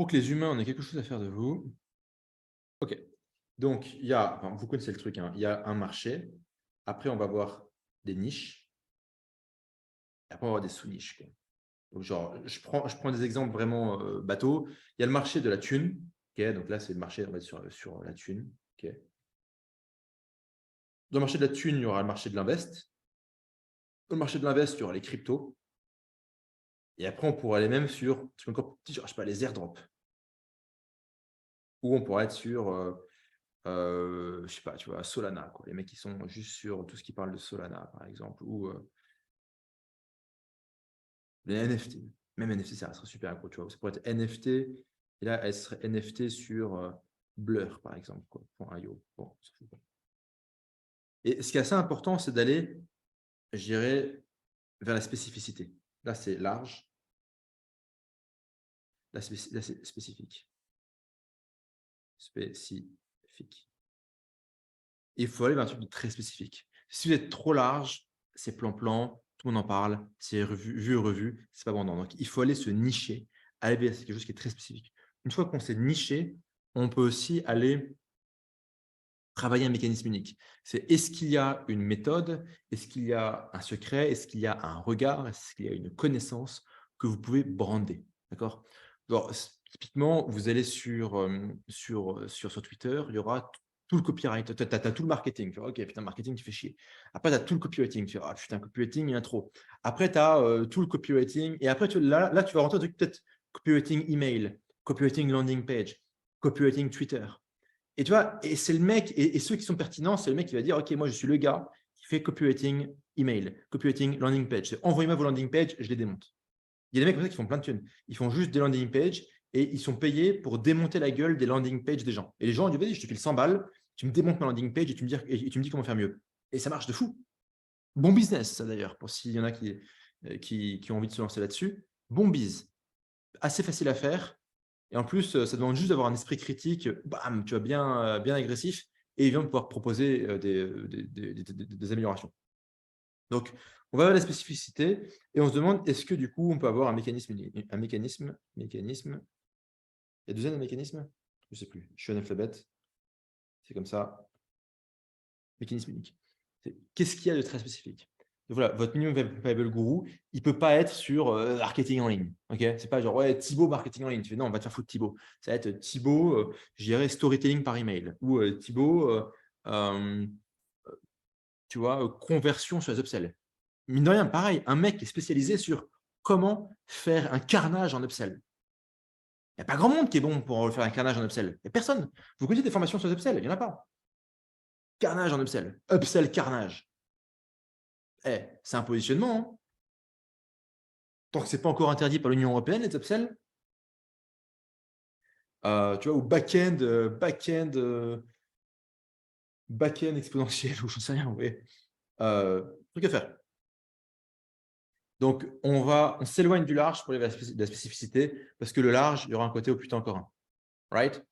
Pour que les humains en aient quelque chose à faire de vous. OK. Donc, il y a, enfin, vous connaissez le truc, hein, il y a un marché. Après, on va avoir des niches. Et après, on va avoir des sous-niches, quoi. Donc, genre, je prends des exemples vraiment bateaux. Il y a le marché de la thune. OK, donc là, c'est le marché, on va dire, sur la thune. OK. Dans le marché de la thune, il y aura le marché de l'invest. Dans le marché de l'invest, il y aura les cryptos. Et après, on pourra aller même sur, encore petit, genre, je sais pas, les airdrops. Ou on pourra être sur, je sais pas, tu vois, Solana, quoi. Les mecs qui sont juste sur tout ce qui parle de Solana, par exemple, ou les NFT. Même NFT, ça serait super gros, tu vois. Ça pourrait être NFT, et là, elle serait NFT sur Blur, par exemple, quoi, .io. Bon, ça fout pas. Et ce qui est assez important, c'est d'aller, je dirais, vers la spécificité. Là, c'est large. Là, c'est spécifique. Spécifique. Il faut aller vers un truc de très spécifique. Si vous êtes trop large, c'est plan-plan, tout le monde en parle, c'est vu et revu, c'est pas vendant. Donc, il faut aller se nicher, aller vers quelque chose qui est très spécifique. Une fois qu'on s'est niché, on peut aussi aller travailler un mécanisme unique. C'est est-ce qu'il y a une méthode, est-ce qu'il y a un secret, est-ce qu'il y a un regard, est-ce qu'il y a une connaissance que vous pouvez brander. D'accord? Typiquement, vous allez sur Twitter, il y aura tout le copyright, tu as tout le marketing. Tu vois, ok, putain, marketing, tu fais chier. Après, tu as tout le copywriting. Tu fais, ah, putain, copywriting, il y en a trop. Après, tu as tout le copywriting. Et après, là, tu vas rentrer dans peut-être copywriting email, copywriting landing page, copywriting Twitter. Et tu vois, et c'est le mec, et ceux qui sont pertinents, c'est le mec qui va dire, OK, moi, je suis le gars qui fait copywriting email, copywriting landing page. Envoyez-moi vos landing pages, je les démonte. Il y a des mecs comme ça qui font plein de thunes. Ils font juste des landing pages et ils sont payés pour démonter la gueule des landing pages des gens. Et les gens disent, vas-y, je te file 100 balles, tu me démontes ma landing page et tu me dis comment faire mieux. Et ça marche de fou. Bon business, ça d'ailleurs, pour s'il y en a qui ont envie de se lancer là-dessus. Bon biz. Assez facile à faire. Et en plus, ça demande juste d'avoir un esprit critique, bam, tu vois, bien agressif, et il vient de pouvoir proposer des améliorations. Donc, on va vers la spécificité et on se demande, est-ce que du coup, on peut avoir un mécanisme. Il y a 2 N de mécanisme? Je ne sais plus. Je suis analphabète. C'est comme ça. Mécanisme unique. Qu'est-ce qu'il y a de très spécifique? Donc voilà, votre minimum viable guru, il ne peut pas être sur marketing en ligne. Okay, c'est pas genre, ouais, Thibaut, marketing en ligne. Tu fais, non, on va te faire foutre Thibaut. Ça va être Thibaut, je dirais storytelling par email. Ou Thibaut, tu vois, conversion sur les upsells. Mine de rien, pareil, un mec qui est spécialisé sur comment faire un carnage en upsell. Il n'y a pas grand monde qui est bon pour faire un carnage en upsell. Il n'y a personne. Vous connaissez des formations sur les upsell? Il n'y en a pas. Carnage en upsell. Upsell carnage. C'est un positionnement. Hein. Tant que ce n'est pas encore interdit par l'Union européenne, les upsells. Tu vois, ou back-end, back-end exponentiel, ou je ne sais rien. Ouais. Truc à faire. Donc, on s'éloigne du large pour aller vers la spécificité, parce que le large, il y aura un côté au putain encore un. Right?